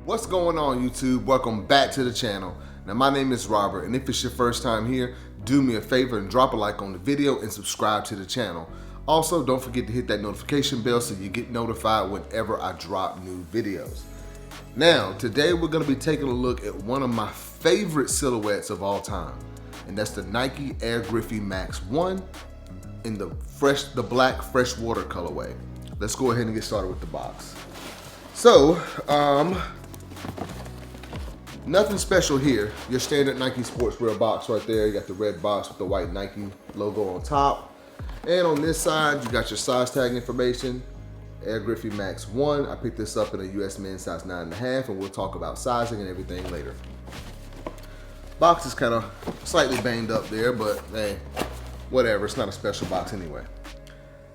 What's going on, YouTube? Welcome back to the channel. Now, my name is Robert, and if it's your first time here, do me a favor and drop a like on the video and subscribe to the channel. Also, don't forget to hit that notification bell so you get notified whenever I drop new videos. Now, today we're going to be taking a look at one of my favorite silhouettes of all time, and that's the Nike Air Griffey Max 1 in the black Freshwater colorway. Let's go ahead and get started with the box. So, nothing special here. Your standard Nike sportswear box right there. You got the red box with the white Nike logo on top. And on this side, you got your size tag information. Air Griffey Max 1. I picked this up in a US men's size 9.5, and we'll talk about sizing and everything later. Box is kind of slightly banged up there, but hey, whatever. It's not a special box anyway.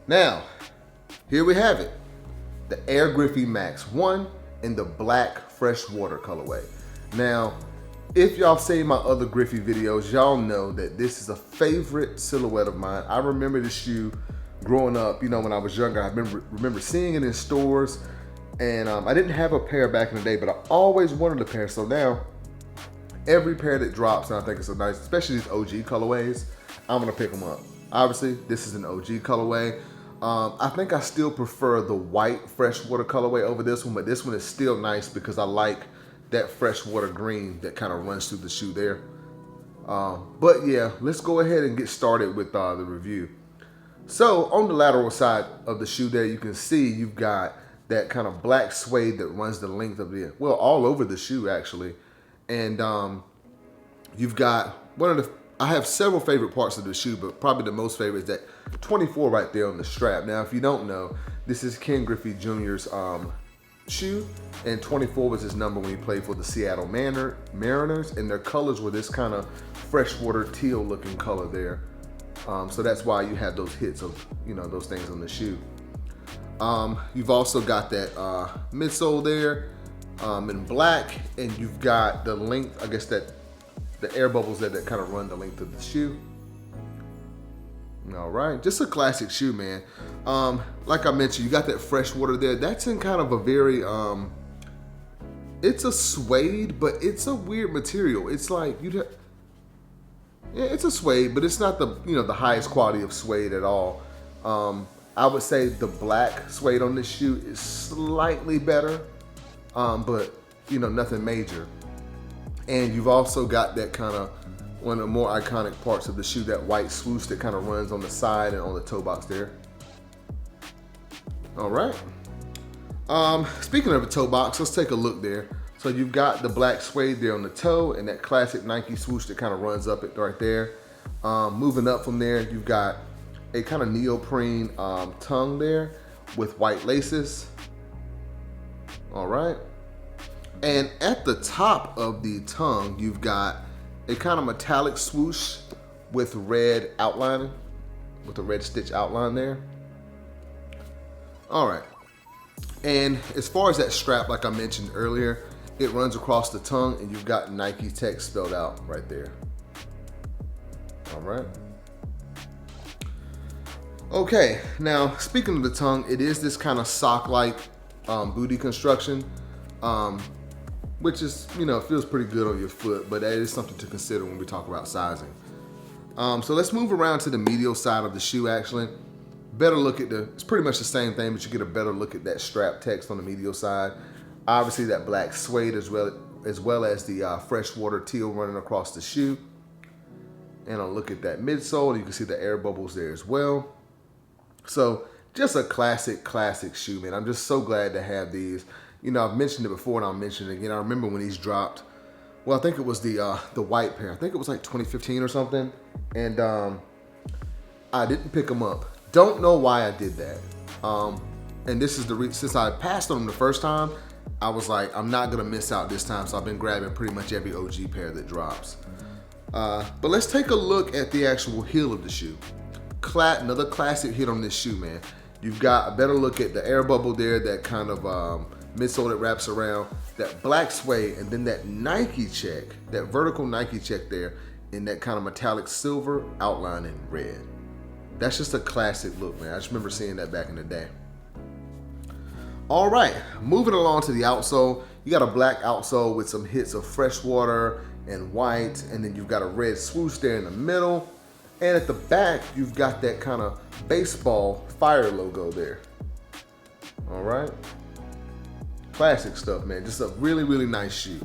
Now, here we have it. The Air Griffey Max 1 in the black Freshwater colorway. Now, if y'all seen my other Griffey videos, y'all know that this is a favorite silhouette of mine. I remember this shoe growing up, you know, when I was younger. I remember seeing it in stores, and I didn't have a pair back in the day, but I always wanted a pair. So now, every pair that drops, and I think it's so nice, especially these OG colorways, I'm gonna pick them up. Obviously, this is an OG colorway. I think I still prefer the white Freshwater colorway over this one, but this one is still nice because I like that Freshwater green that kind of runs through the shoe there. But yeah, let's go ahead and get started with the review. So on the lateral side of the shoe there, you can see you've got that kind of black suede that runs the length of the, well, all over the shoe actually. And you've got I have several favorite parts of the shoe, but probably the most favorite is that 24 right there on the strap. Now, if you don't know, this is Ken Griffey Jr.'s shoe, and 24 was his number when he played for the Seattle Mariners, and their colors were this kind of freshwater teal looking color there. So that's why you have those hits of, you know, those things on the shoe. You've also got that midsole there in black, and you've got the length, I guess that the air bubbles there that kind of run the length of the shoe. All right, just a classic shoe, man. Like I mentioned, you got that Freshwater there. That's in kind of a very, it's a suede, but it's a weird material. It's like, yeah, it's a suede, but it's not the, you know, the highest quality of suede at all. I would say the black suede on this shoe is slightly better, but, you know, nothing major. And you've also got that kind of, one of the more iconic parts of the shoe, that white swoosh that kind of runs on the side and on the toe box there. All right. Speaking of the toe box, let's take a look there. So you've got the black suede there on the toe and that classic Nike swoosh that kind of runs up it right there. Moving up from there, you've got a kind of neoprene tongue there with white laces. All right. And at the top of the tongue, you've got a kind of metallic swoosh with red outlining, with a red stitch outline there. All right. And as far as that strap, like I mentioned earlier, it runs across the tongue, and you've got Nike text spelled out right there. All right. Okay, now speaking of the tongue, it is this kind of sock-like booty construction. Which is, you know, feels pretty good on your foot, but that is something to consider when we talk about sizing. So let's move around to the medial side of the shoe actually. Better look at it's pretty much the same thing, but you get a better look at that strap text on the medial side. Obviously that black suede as well as the Freshwater teal running across the shoe. And I'll look at that midsole, you can see the air bubbles there as well. So just a classic shoe, man. I'm just so glad to have these. You know, I've mentioned it before and I'll mention it again. I remember when these dropped. Well, I think it was the white pair. I think it was like 2015 or something. And I didn't pick them up. Don't know why I did that. And this is since I passed on them the first time, I was like, I'm not gonna miss out this time. So I've been grabbing pretty much every OG pair that drops. But let's take a look at the actual heel of the shoe. Another classic hit on this shoe, man. You've got a better look at the air bubble there, that kind of midsole that wraps around, that black suede, and then that Nike check, that vertical Nike check there in that kind of metallic silver outline in red. That's just a classic look, man. I just remember seeing that back in the day. All right, moving along to the outsole. You got a black outsole with some hits of Freshwater and white, and then you've got a red swoosh there in the middle. And at the back, you've got that kind of baseball fire logo there. All right. Classic stuff, man. Just a really, really nice shoe.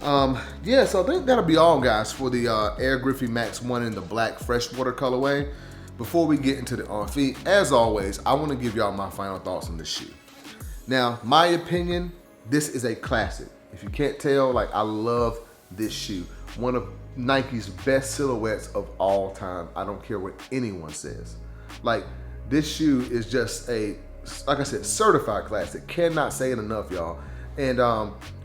Yeah, so I think that'll be all, guys, for the Air Griffey Max 1 in the black Freshwater colorway. Before we get into the on feet, as always, I want to give y'all my final thoughts on this shoe. Now, my opinion, this is a classic. If you can't tell, like, I love this shoe. One of Nike's best silhouettes of all time. I don't care what anyone says. Like, this shoe is just a, like I said, certified classic. Cannot say it enough, y'all. And,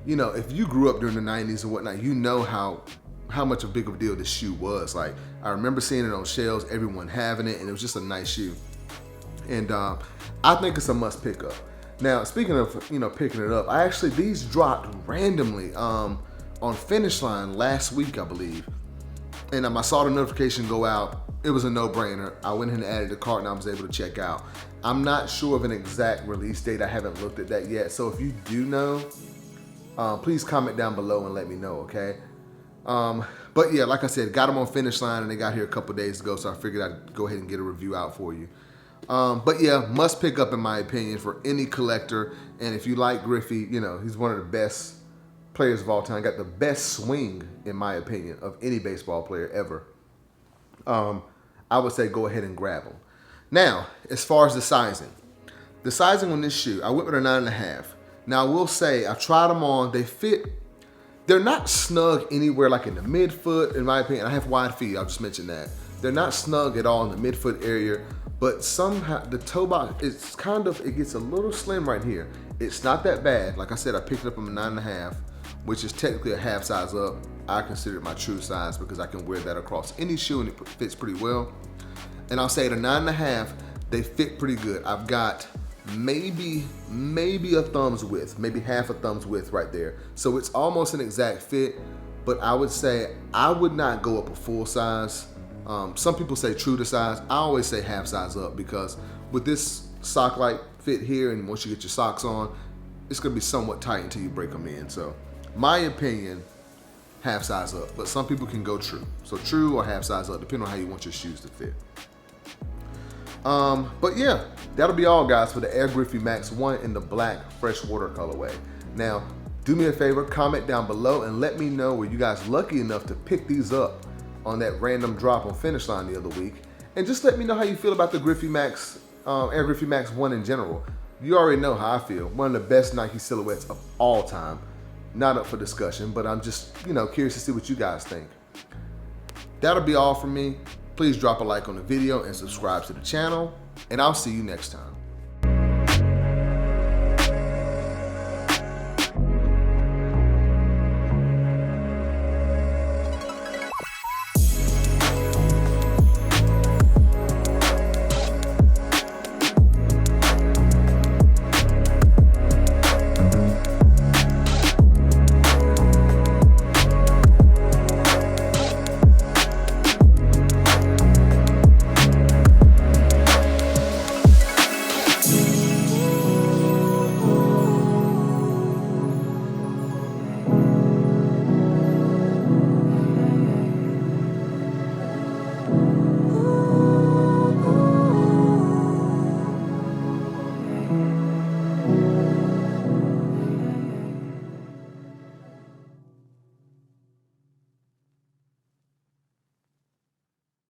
you know, if you grew up during the 90s and whatnot, you know how much a big of a deal this shoe was. Like, I remember seeing it on shelves, everyone having it, and it was just a nice shoe. And I think it's a must pick up. Now, speaking of, you know, picking it up, these dropped randomly on Finish Line last week, I believe. And I saw the notification go out. It was a no-brainer. I went ahead and added the cart and I was able to check out. I'm not sure of an exact release date. I haven't looked at that yet. So if you do know, please comment down below and let me know, okay? But yeah, like I said, got them on Finish Line and they got here a couple days ago, so I figured I'd go ahead and get a review out for you. But yeah, must pick up in my opinion for any collector. And if you like Griffey, you know, he's one of the best players of all time. Got the best swing, in my opinion, of any baseball player ever. I would say go ahead and grab him. Now, as far as the sizing on this shoe, I went with a 9.5. Now, I will say, I tried them on. They fit. They're not snug anywhere like in the midfoot, in my opinion. I have wide feet. I'll just mention that. They're not snug at all in the midfoot area. But somehow the toe box, it gets a little slim right here. It's not that bad. Like I said, I picked it up on a 9.5, which is technically a half size up. I consider it my true size because I can wear that across any shoe and it fits pretty well. And I'll say at a 9.5, they fit pretty good. I've got maybe a thumb's width, maybe half a thumb's width right there. So it's almost an exact fit, but I would say I would not go up a full size. Some people say true to size. I always say half size up because with this sock-like fit here, and once you get your socks on, it's gonna be somewhat tight until you break them in. So my opinion, half size up, but some people can go true. So true or half size up, depending on how you want your shoes to fit. But yeah, that'll be all, guys, for the Air Griffey Max 1 in the black Freshwater colorway. Now, do me a favor, comment down below and let me know were you guys lucky enough to pick these up on that random drop on Finish Line the other week. And just let me know how you feel about the Griffey Max, Air Griffey Max 1 in general. You already know how I feel. One of the best Nike silhouettes of all time. Not up for discussion, but I'm just, you know, curious to see what you guys think. That'll be all from me. Please drop a like on the video and subscribe to the channel, and I'll see you next time.